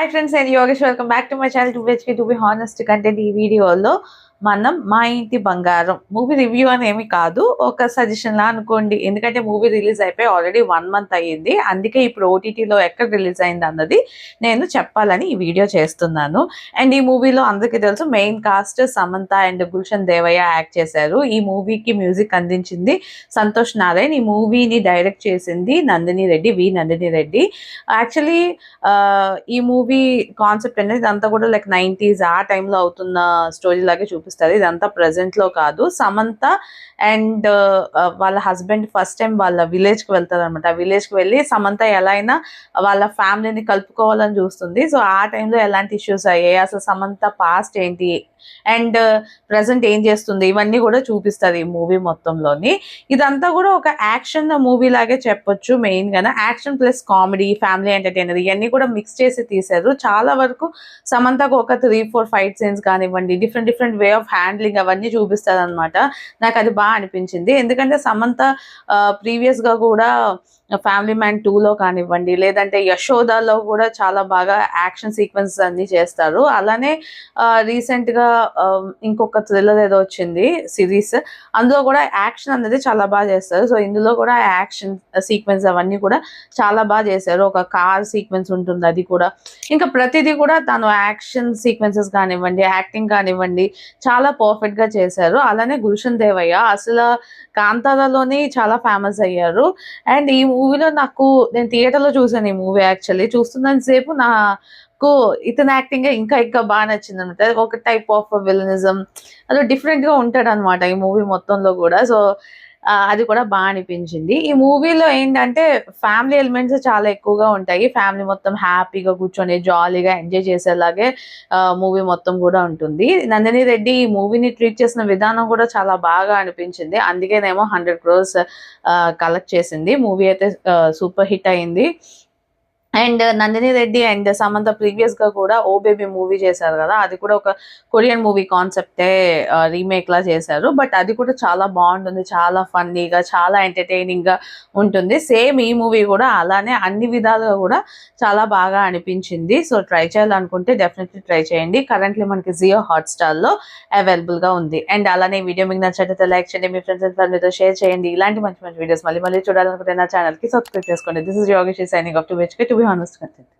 Hi friends and Yogesh, welcome back to my channel 2HK to be honest content ఈ వీడియోలో మనం మా ఇంటి బంగారం మూవీ రివ్యూ అని ఏమి కాదు, ఒక సజెషన్ లా అనుకోండి. ఎందుకంటే మూవీ రిలీజ్ అయిపోయి ఆల్రెడీ 1 month అయ్యింది. అందుకే ఇప్పుడు ఓటీటీలో ఎక్కడ రిలీజ్ అయింది అన్నది నేను చెప్పాలని ఈ వీడియో చేస్తున్నాను. అండ్ ఈ మూవీలో అందరికీ తెలుసు main cast Samantha and Gulshan Devaiah act చేశారు. ఈ మూవీకి మ్యూజిక్ అందించింది సంతోష్ నారాయణ్. ఈ మూవీని డైరెక్ట్ చేసింది నందిని రెడ్డి. యాక్చువల్లీ ఈ మూవీ కాన్సెప్ట్ అనేది ఇదంతా కూడా లైక్ 90s ఆ టైంలో అవుతున్న స్టోరీ లాగే చూపిస్తుంది. ఇదంతా ప్రెసెంట్ లో కాదు. సమంత అండ్ వాళ్ళ హస్బెండ్ ఫస్ట్ టైం వాళ్ళ విలేజ్ కి వెళ్తారు అనమాట. ఆ విలేజ్ కి వెళ్ళి సమంత ఎలా అయినా వాళ్ళ ఫ్యామిలీని కలుపుకోవాలని చూస్తుంది. సో ఆ టైంలో ఎలాంటి ఇష్యూస్ అయ్యాయి, అసలు సమంత పాస్ట్ ఏంటి అండ్ ప్రజెంట్ ఏం చేస్తుంది, ఇవన్నీ కూడా చూపిస్తుంది ఈ మూవీ మొత్తంలోని. ఇదంతా కూడా ఒక యాక్షన్ మూవీ లాగే చెప్పొచ్చు. మెయిన్ గా action plus comedy, family entertainer ఇవన్నీ కూడా మిక్స్ చేసి తీశారు. చాలా వరకు సమంతకు ఒక 3-4 ఫైట్ సీన్స్ కానివ్వండి, డిఫరెంట్ వే ఆఫ్ హ్యాండ్లింగ్ అవన్నీ చూపిస్తారు అనమాట. నాకు అది బాగా అనిపించింది. ఎందుకంటే సమంత ప్రీవియస్ గా కూడా ఫ్యామిలీ మ్యాన్ 2లో కానివ్వండి, లేదంటే యశోదాలో కూడా చాలా బాగా యాక్షన్ సీక్వెన్స్ అన్ని చేస్తారు. అలానే రీసెంట్ గా ఇంకొక థ్రిల్లర్ ఏదో వచ్చింది సిరీస్, అందులో కూడా యాక్షన్ అనేది చాలా బాగా చేస్తారు. సో ఇందులో కూడా యాక్షన్ సీక్వెన్స్ అవన్నీ కూడా చాలా బాగా చేశారు. ఒక కార్ సీక్వెన్స్ ఉంటుంది, అది కూడా ఇంకా ప్రతిదీ కూడా తను యాక్షన్ సీక్వెన్సెస్ కానివ్వండి, యాక్టింగ్ కానివ్వండి చాలా పర్ఫెక్ట్ గా చేశారు. అలానే గుల్షన్ దేవయ్య అసలు కాంతారాలోని చాలా ఫేమస్ అయ్యారు. అండ్ ఈ మూవీలో నేను థియేటర్లో చూసాను. ఈ మూవీ యాక్చువల్లీ చూస్తున్నంత సేపు నాకు ఇతని యాక్టింగ్ ఇంకా బాగా నచ్చింది అనమాట. ఒక టైప్ ఆఫ్ విలనిజం అలా డిఫరెంట్ గా ఉంటాడు అనమాట ఈ మూవీ మొత్తంలో కూడా. సో అది కూడా బాగా అనిపించింది. ఈ మూవీలో ఏంటంటే ఫ్యామిలీ ఎలిమెంట్స్ చాలా ఎక్కువగా ఉంటాయి. ఫ్యామిలీ మొత్తం హ్యాపీగా కూర్చొని జాలీగా ఎంజాయ్ చేసేలాగే మూవీ మొత్తం కూడా ఉంటుంది. నందిని రెడ్డి ఈ మూవీని ట్రీట్ చేసిన విధానం కూడా చాలా బాగా అనిపించింది. అందుకేనేమో 100 crores కలెక్ట్ చేసింది. మూవీ అయితే సూపర్ హిట్ అయింది. And Nandini Reddy and Samantha previous గా కూడా ఓ బేబీ మూవీ చేశారు కదా, అది కూడా ఒక కొరియన్ మూవీ కాన్సెప్టే రీమేక్ లా చేశారు. బట్ అది కూడా చాలా బాగుంటుంది, చాలా ఫన్నీగా, చాలా ఎంటర్టైనింగ్ గా ఉంటుంది. సేమ్ ఈ మూవీ కూడా అలానే అన్ని విధాలుగా కూడా చాలా బాగా అనిపించింది. సో ట్రై చేయాలనుకుంటే డెఫినెట్లీ ట్రై చేయండి. కరెంట్లీ మనకి జియో హాట్స్టార్ లో అవైలబుల్ గా ఉంది. అండ్ అలానే వీడియో మీకు నచ్చినట్లయితే లైక్ చేయండి, మీ ఫ్రెండ్స్ అండ్ ఫ్యామిలీతో షేర్ చేయండి. ఇలాంటి మంచి వీడియోస్ మళ్ళీ చూడాలనుకుంటే నా ఛానల్ కి సబ్స్క్రైబ్ చేసుకోండి. This is Yogesh signing off to HK to be honest content.